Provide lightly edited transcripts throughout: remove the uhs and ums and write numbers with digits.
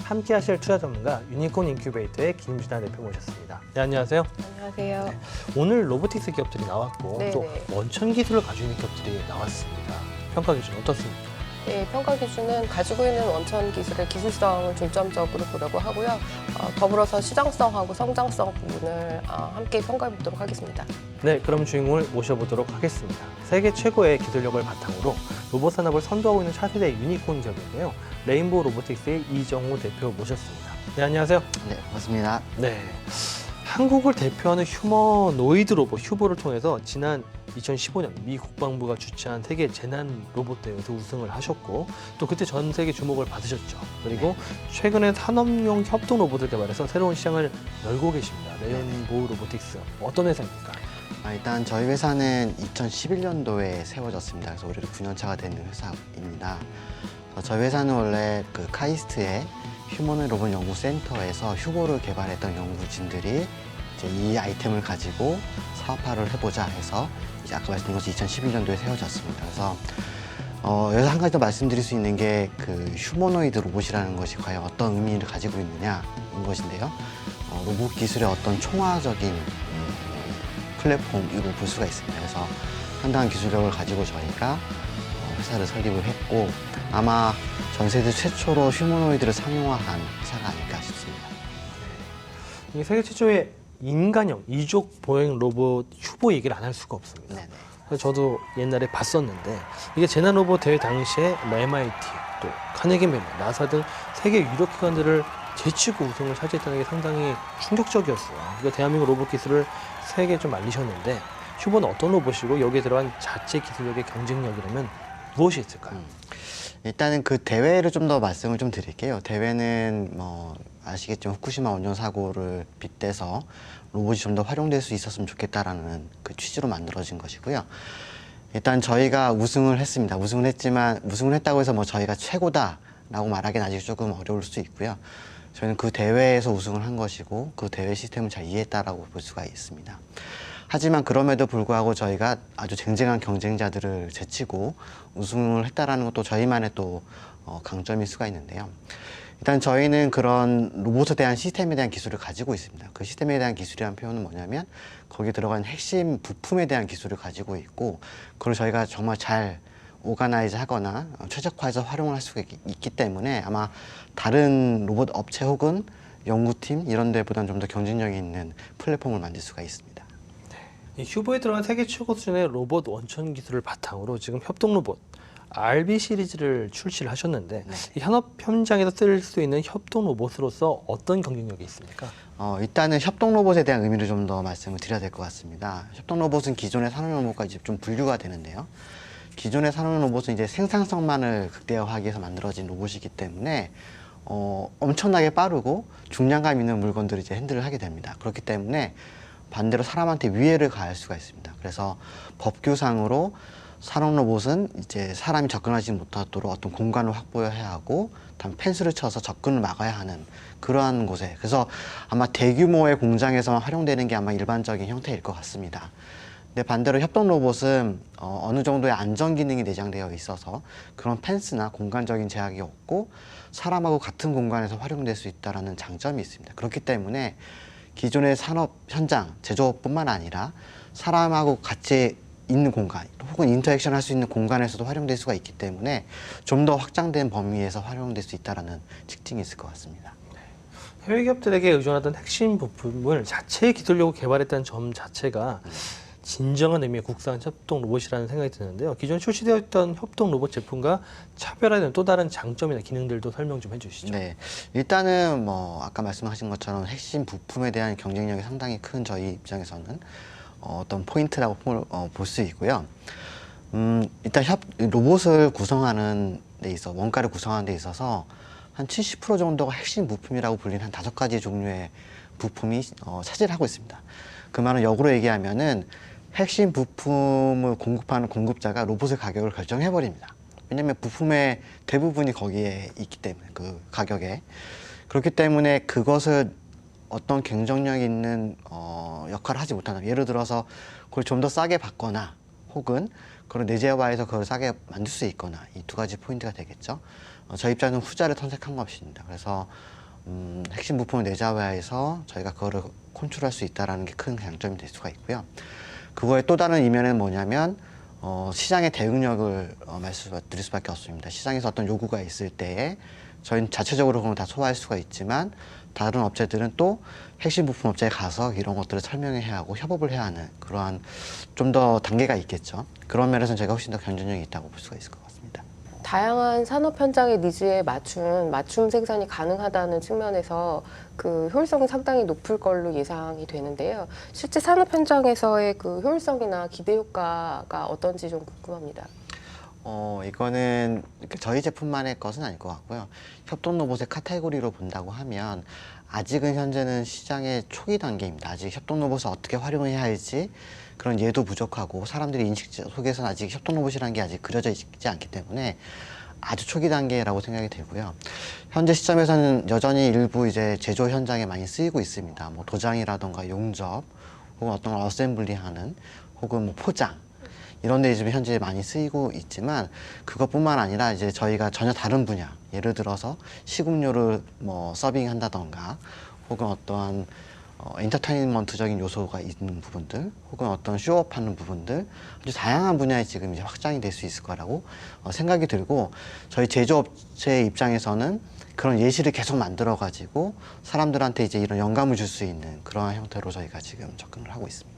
함께 하실 투자 전문가 유니콘 인큐베이터의 김진아 대표 모셨습니다. 네, 안녕하세요. 안녕하세요. 오늘 로보틱스 기업들이 나왔고 네네. 또 원천 기술을 가지고 있는 기업들이 나왔습니다. 평가 기준 어떻습니까? 네, 평가 기준은 가지고 있는 원천 기술의 기술성을 중점적으로 보려고 하고요. 더불어서 시장성하고 성장성 부분을 함께 평가해 보도록 하겠습니다. 네, 그럼 주인공을 모셔보도록 하겠습니다. 세계 최고의 기술력을 바탕으로 로봇 산업을 선도하고 있는 차세대 유니콘 기업인데요. 레인보우 로보틱스의 이정호 대표 모셨습니다. 네, 안녕하세요. 네, 맞습니다. 네, 한국을 대표하는 휴머노이드 로봇 휴보를 통해서 지난 2015년 미 국방부가 주최한 세계 재난 로봇 대회에서 우승을 하셨고 또 그때 전 세계 주목을 받으셨죠. 그리고 최근에 산업용 협동 로봇을 개발해서 새로운 시장을 열고 계십니다. 레인보우 로보틱스 어떤 회사입니까? 일단 저희 회사는 2011년도에 세워졌습니다. 그래서 올해로 9년 차가 되는 회사입니다. 저희 회사는 원래 그 카이스트의 휴머노이드 로봇 연구센터에서 휴보를 개발했던 연구진들이 이제 이 아이템을 가지고 사업화를 해보자 해서 이제 아까 말씀드린 것이 2011년도에 세워졌습니다. 그래서 여기서 한 가지 더 말씀드릴 수 있는 게 그 휴머노이드 로봇이라는 것이 과연 어떤 의미를 가지고 있느냐인 것인데요. 로봇 기술의 어떤 총화적인 플랫폼으로 볼 수가 있습니다. 그래서 상당한 기술력을 가지고 저희가 회사를 설립을 했고 아마 전 세계 최초로 휴머노이드를 상용화한 회사가 아닐까 싶습니다. 이게 세계 최초의 인간형 이족 보행 로봇 휴보 얘기를 안 할 수가 없습니다. 네네. 그래서 저도 옛날에 봤었는데 이게 재난 로봇 대회 당시에 MIT, 또 카네기 멜론, 나사 등 세계 유력 기관들을 제치고 우승을 차지했다는 게 상당히 충격적이었어요. 그러니까 대한민국 로봇 기술을 세계에 좀 알리셨는데 휴보는 어떤 로봇이고 여기에 들어간 자체 기술력의 경쟁력이라면 무엇이 있을까요? 일단은 그 대회를 좀 더 말씀을 좀 드릴게요. 대회는 뭐 아시겠지만 후쿠시마 원전 사고를 빗대서 로봇이 좀 더 활용될 수 있었으면 좋겠다라는 그 취지로 만들어진 것이고요. 일단 저희가 우승을 했습니다. 우승을 했지만 우승을 했다고 해서 뭐 저희가 최고다라고 말하기는 아직 조금 어려울 수 있고요. 저희는 그 대회에서 우승을 한 것이고 그 대회 시스템을 잘 이해했다라고 볼 수가 있습니다. 하지만 그럼에도 불구하고 저희가 아주 쟁쟁한 경쟁자들을 제치고 우승을 했다라는 것도 저희만의 또 강점일 수가 있는데요. 일단 저희는 그런 로봇에 대한 시스템에 대한 기술을 가지고 있습니다. 그 시스템에 대한 기술이라는 표현은 뭐냐면 거기에 들어간 핵심 부품에 대한 기술을 가지고 있고 그걸 저희가 정말 잘 오가나이즈 하거나 최적화해서 활용을 할 수가 있기 때문에 아마 다른 로봇 업체 혹은 연구팀 이런 데보다는 좀 더 경쟁력이 있는 플랫폼을 만들 수가 있습니다. 이 휴보에 들어간 세계 최고 수준의 로봇 원천 기술을 바탕으로 지금 협동 로봇 RB 시리즈를 출시를 하셨는데 네. 이 현업 현장에서 쓸 수 있는 협동 로봇으로서 어떤 경쟁력이 있습니까? 일단은 협동 로봇에 대한 의미를 좀 더 말씀을 드려야 될 것 같습니다. 협동 로봇은 기존의 산업 로봇과 이제 좀 분류가 되는데요. 기존의 산업 로봇은 이제 생산성만을 극대화하기 위해서 만들어진 로봇이기 때문에 엄청나게 빠르고 중량감 있는 물건들을 이제 핸들을 하게 됩니다. 그렇기 때문에 반대로 사람한테 위해를 가할 수가 있습니다. 그래서 법규상으로 산업 로봇은 이제 사람이 접근하지 못하도록 어떤 공간을 확보해야 하고 다음 펜스를 쳐서 접근을 막아야 하는 그러한 곳에 그래서 아마 대규모의 공장에서만 활용되는 게 아마 일반적인 형태일 것 같습니다. 근데 반대로 협동 로봇은 어느 정도의 안전 기능이 내장되어 있어서 그런 펜스나 공간적인 제약이 없고 사람하고 같은 공간에서 활용될 수 있다는 장점이 있습니다. 그렇기 때문에 기존의 산업 현장, 제조업뿐만 아니라 사람하고 같이 있는 공간 혹은 인터액션 할 수 있는 공간에서도 활용될 수가 있기 때문에 좀 더 확장된 범위에서 활용될 수 있다는 특징이 있을 것 같습니다. 해외 기업들에게 의존하던 핵심 부품을 자체 기술력으로 개발했다는 점 자체가 진정한 의미의 국산 협동 로봇이라는 생각이 드는데요. 기존 출시되어 있던 협동 로봇 제품과 차별화되는 또 다른 장점이나 기능들도 설명 좀 해주시죠. 네, 일단은 뭐 아까 말씀하신 것처럼 핵심 부품에 대한 경쟁력이 상당히 큰 저희 입장에서는 어떤 포인트라고 볼 수 있고요. 일단 로봇을 구성하는 데 있어 원가를 구성하는 데 있어서 한 70% 정도가 핵심 부품이라고 불리는 한 5가지 종류의 부품이 차지하고 있습니다. 그 말은 역으로 얘기하면은 핵심 부품을 공급하는 공급자가 로봇의 가격을 결정해 버립니다. 왜냐하면 부품의 대부분이 거기에 있기 때문에 그 가격에 그렇기 때문에 그것을 어떤 경쟁력 있는 역할을 하지 못하는 예를 들어서 그걸 좀 더 싸게 받거나 혹은 그걸 내재화해서 그걸 싸게 만들 수 있거나 이 2가지 포인트가 되겠죠. 저희 입장에서는 후자를 선택한 것입니다. 그래서 핵심 부품을 내재화해서 저희가 그거를 컨트롤할 수 있다는 게 큰 장점이 될 수가 있고요. 그거의 또 다른 이면은 뭐냐면 시장의 대응력을 말씀드릴 수밖에 없습니다. 시장에서 어떤 요구가 있을 때에 저희는 자체적으로 그걸 다 소화할 수가 있지만 다른 업체들은 또 핵심 부품 업체에 가서 이런 것들을 설명해야 하고 협업을 해야 하는 그러한 좀 더 단계가 있겠죠. 그런 면에서는 저희가 훨씬 더 경쟁력이 있다고 볼 수가 있을 것 같습니다. 다양한 산업 현장의 니즈에 맞춤 생산이 가능하다는 측면에서 그 효율성이 상당히 높을 걸로 예상이 되는데요. 실제 산업 현장에서의 그 효율성이나 기대 효과가 어떤지 좀 궁금합니다. 이거는 저희 제품만의 것은 아닐 것 같고요. 협동 로봇의 카테고리로 본다고 하면 아직은 현재는 시장의 초기 단계입니다. 아직 협동 로봇을 어떻게 활용해야 할지 그런 예도 부족하고 사람들의 인식 속에서는 아직 협동 로봇이라는 게 아직 그려져 있지 않기 때문에 아주 초기 단계라고 생각이 들고요. 현재 시점에서는 여전히 일부 이제 제조 현장에 많이 쓰이고 있습니다. 뭐 도장이라던가 용접, 혹은 어떤 걸 어셈블리하는, 혹은 뭐 포장 이런 데 지금 현재 많이 쓰이고 있지만 그것뿐만 아니라 이제 저희가 전혀 다른 분야, 예를 들어서 식음료를 뭐 서빙한다던가 혹은 어떠한 엔터테인먼트적인 요소가 있는 부분들 혹은 어떤 쇼업하는 부분들 아주 다양한 분야에 지금 이제 확장이 될 수 있을 거라고 생각이 들고 저희 제조업체 입장에서는 그런 예시를 계속 만들어 가지고 사람들한테 이제 이런 영감을 줄 수 있는 그러한 형태로 저희가 지금 접근을 하고 있습니다.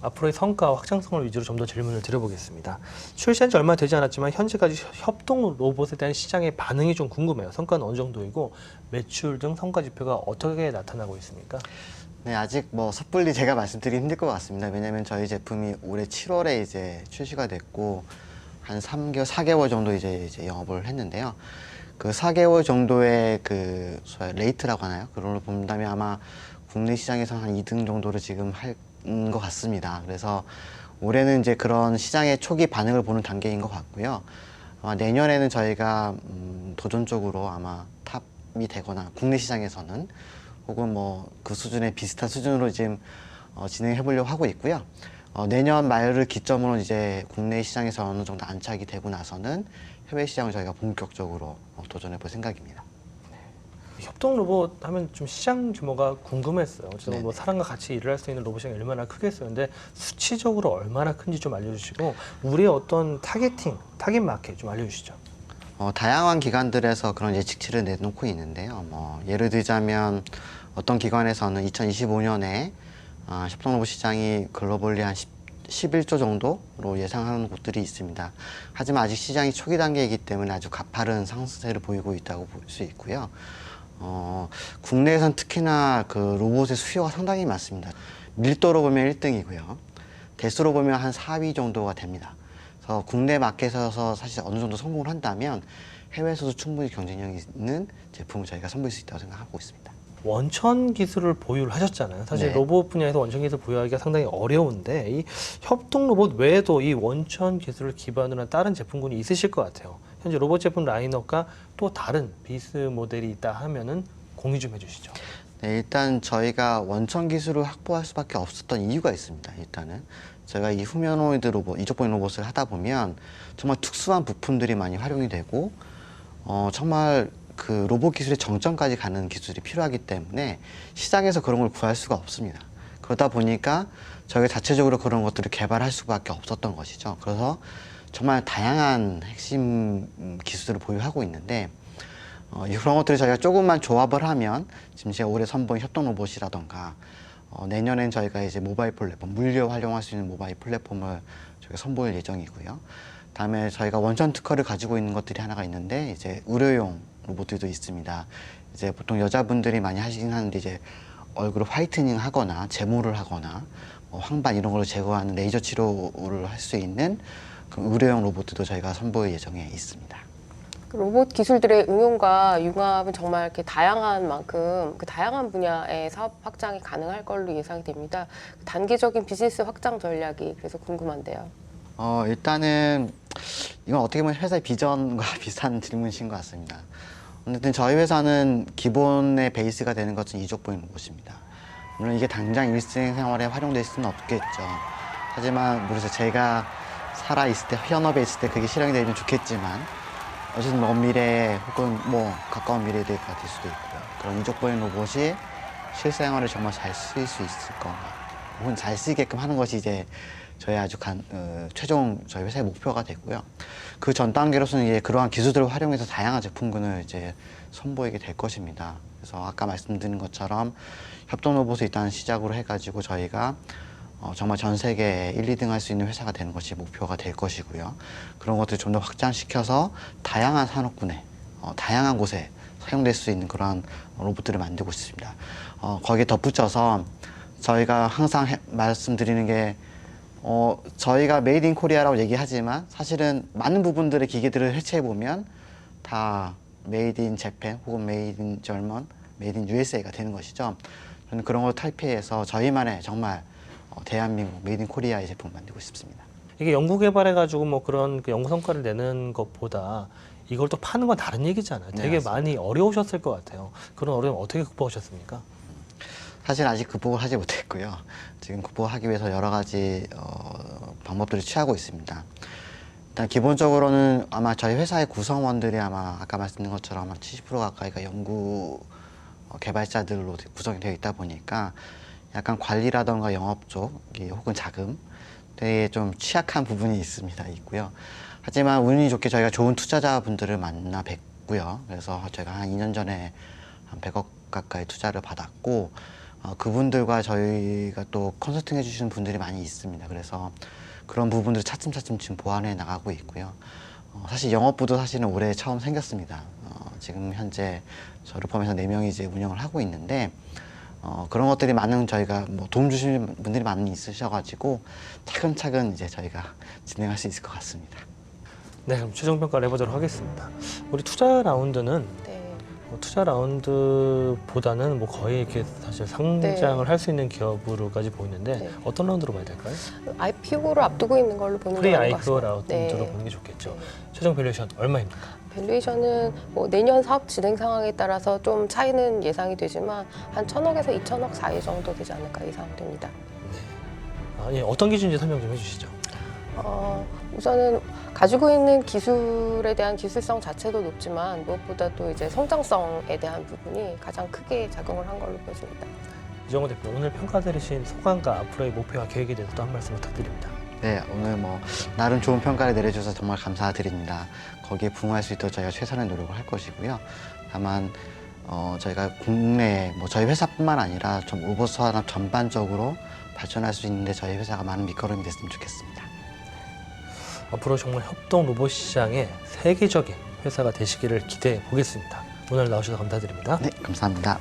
앞으로의 성과와 확장성을 위주로 좀 더 질문을 드려보겠습니다. 출시한 지 얼마 되지 않았지만 현재까지 협동 로봇에 대한 시장의 반응이 좀 궁금해요. 성과는 어느 정도이고 매출 등 성과 지표가 어떻게 나타나고 있습니까? 네, 아직 뭐 섣불리 제가 말씀드리기 힘들 것 같습니다. 왜냐하면 저희 제품이 올해 7월에 이제 출시가 됐고 한 3개월, 4개월 정도 이제 영업을 했는데요. 그 4개월 정도의 그 레이트라고 하나요? 그런 걸 본다면 아마 국내 시장에서 한 2등 정도를 지금 할 것 같습니다. 그래서 올해는 이제 그런 시장의 초기 반응을 보는 단계인 것 같고요. 아마 내년에는 저희가 도전적으로 아마 탑이 되거나 국내 시장에서는 혹은 뭐 그 수준의 비슷한 수준으로 지금 진행해 보려고 하고 있고요. 내년 말을 기점으로 이제 국내 시장에서 어느 정도 안착이 되고 나서는 해외 시장을 저희가 본격적으로 도전해 볼 생각입니다. 협동 로봇 하면 좀 시장 규모가 궁금했어요. 어쨌든 네네. 뭐 사람과 같이 일을 할 수 있는 로봇이 얼마나 크겠어요. 근데 수치적으로 얼마나 큰지 좀 알려주시고 우리의 어떤 타겟 마켓 좀 알려주시죠. 다양한 기관들에서 그런 예측치를 내놓고 있는데요. 뭐 예를 들자면 어떤 기관에서는 2025년에 협동로봇 시장이 글로벌리 한 11조 정도로 예상하는 곳들이 있습니다. 하지만 아직 시장이 초기 단계이기 때문에 아주 가파른 상승세를 보이고 있다고 볼 수 있고요. 국내에선 특히나 그 로봇의 수요가 상당히 많습니다. 밀도로 보면 1등이고요. 대수로 보면 한 4위 정도가 됩니다. 그래서 국내 마켓에서 사실 어느 정도 성공을 한다면 해외에서도 충분히 경쟁력 있는 제품을 저희가 선보일 수 있다고 생각하고 있습니다. 원천 기술을 보유를 하셨잖아요. 사실 네. 로봇 분야에서 원천 기술 보유하기가 상당히 어려운데 이 협동 로봇 외에도 이 원천 기술을 기반으로 한 다른 제품군이 있으실 것 같아요. 현재 로봇 제품 라인업과 또 다른 비스 모델이 있다 하면은 공유 좀 해주시죠. 네, 일단 저희가 원천 기술을 확보할 수밖에 없었던 이유가 있습니다. 일단은 제가 이 후면호이드 로봇, 이족보행 로봇을 하다 보면 정말 특수한 부품들이 많이 활용이 되고 정말 그 로봇 기술의 정점까지 가는 기술이 필요하기 때문에 시장에서 그런 걸 구할 수가 없습니다. 그러다 보니까 저희가 자체적으로 그런 것들을 개발할 수밖에 없었던 것이죠. 그래서 정말 다양한 핵심 기술을 보유하고 있는데 그런 것들을 저희가 조금만 조합을 하면 지금 제가 올해 선보인 협동 로봇이라던가 내년엔 저희가 이제 모바일 플랫폼, 물류 활용할 수 있는 모바일 플랫폼을 저희가 선보일 예정이고요. 다음에 저희가 원천 특허를 가지고 있는 것들이 하나가 있는데 이제 의료용 로봇들도 있습니다. 이제 보통 여자분들이 많이 하시긴 하는데 이제 얼굴을 화이트닝 하거나 제모를 하거나 황반 이런 걸 제거하는 레이저 치료를 할 수 있는 그 의료용 로봇들도 저희가 선보일 예정에 있습니다. 로봇 기술들의 응용과 융합은 정말 이렇게 다양한 만큼 그 다양한 분야의 사업 확장이 가능할 걸로 예상이 됩니다. 단계적인 비즈니스 확장 전략이 그래서 궁금한데요. 일단은 이건 어떻게 보면 회사의 비전과 비슷한 질문이신 것 같습니다. 어쨌든 저희 회사는 기본의 베이스가 되는 것은 이족보행 로봇입니다. 물론 이게 당장 일생생활에 활용될 수는 없겠죠. 하지만 모르겠어요. 제가 살아있을 때, 현업에 있을 때 그게 실현이 되면 좋겠지만 어쨌든 먼 미래에 혹은 뭐 가까운 미래가 될 수도 있고요. 그런 이족보행 로봇이 실생활에 정말 잘 쓰일 수 있을 건가, 혹은 잘 쓰이게끔 하는 것이 이제 저희 아주 최종 저희 회사의 목표가 되고요. 그 전 단계로서는 이제 그러한 기술들을 활용해서 다양한 제품군을 이제 선보이게 될 것입니다. 그래서 아까 말씀드린 것처럼 협동 로봇을 일단 시작으로 해가지고 저희가 정말 전 세계에 1, 2등 할 수 있는 회사가 되는 것이 목표가 될 것이고요. 그런 것들을 좀 더 확장시켜서 다양한 산업군에, 다양한 곳에 사용될 수 있는 그런 로봇들을 만들고 있습니다. 거기에 덧붙여서 저희가 항상 말씀드리는 게 저희가 메이드 인 코리아라고 얘기하지만 사실은 많은 부분들의 기계들을 해체해 보면 다 메이드 인 재팬 혹은 메이드 인 절먼, 메이드 인 USA가 되는 것이죠. 저는 그런 걸 탈피해서 저희만의 정말 대한민국 메이드 인 코리아의 제품을 만들고 싶습니다. 이게 연구 개발해가지고 뭐 그런 그 연구 성과를 내는 것보다 이걸 또 파는 건 다른 얘기잖아요. 되게 맞습니다. 많이 어려우셨을 것 같아요. 그런 어려움 어떻게 극복하셨습니까? 사실 아직 극복을 하지 못했고요. 지금 극복하기 위해서 여러 가지 방법들을 취하고 있습니다. 일단 기본적으로는 아마 저희 회사의 구성원들이 아마 아까 말씀드린 것처럼 70% 가까이가 연구 개발자들로 구성이 되어 있다 보니까 약간 관리라던가 영업 쪽 혹은 자금 되게 좀 취약한 부분이 있고요. 하지만 운이 좋게 저희가 좋은 투자자분들을 만나 뵙고요. 그래서 제가 한 2년 전에 한 100억 가까이 투자를 받았고 그분들과 저희가 또 컨설팅 해주시는 분들이 많이 있습니다. 그래서 그런 부분들을 차츰차츰 지금 보완해 나가고 있고요. 사실 영업부도 사실은 올해 처음 생겼습니다. 지금 현재 저를 포함해서 4명이 이제 운영을 하고 있는데 그런 것들이 많은 저희가 뭐 도움 주시는 분들이 많이 있으셔가지고 차근차근 이제 저희가 진행할 수 있을 것 같습니다. 네, 그럼 최종 평가를 해보도록 하겠습니다. 우리 투자 라운드는 네. 뭐 투자 라운드보다는 뭐 거의 이렇게 사실 상장을 할 수 있는 기업으로까지 보이는데 네. 어떤 라운드로 봐야 될까요? IPO를 앞두고 있는 걸로 보는 프리 게 맞는 것 IPO 같습니다. 라운드로 네. 보는 게 좋겠죠. 네. 최종 밸류에이션 얼마입니까? 밸류에이션은 뭐 내년 사업 진행 상황에 따라서 좀 차이는 예상이 되지만 한 1,000억에서 2,000억 사이 정도 되지 않을까 예상됩니다. 아니, 어떤 기준인지 설명 좀 해주시죠. 우선은 가지고 있는 기술에 대한 기술성 자체도 높지만 무엇보다도 이제 성장성에 대한 부분이 가장 크게 작용을 한 걸로 보여집니다. 이정호 대표, 오늘 평가 들으신 소감과 앞으로의 목표와 계획에 대해서 또 한 말씀 부탁드립니다. 네, 오늘 뭐 나름 좋은 평가를 내려주셔서 정말 감사드립니다. 거기에 부응할 수 있도록 저희가 최선의 노력을 할 것이고요. 다만 저희가 국내에 뭐 저희 회사뿐만 아니라 좀 로봇 산업 전반적으로 발전할 수 있는데 저희 회사가 많은 밑거름이 됐으면 좋겠습니다. 앞으로 정말 협동 로봇 시장의 세계적인 회사가 되시기를 기대해 보겠습니다. 오늘 나오셔서 감사드립니다. 네, 감사합니다.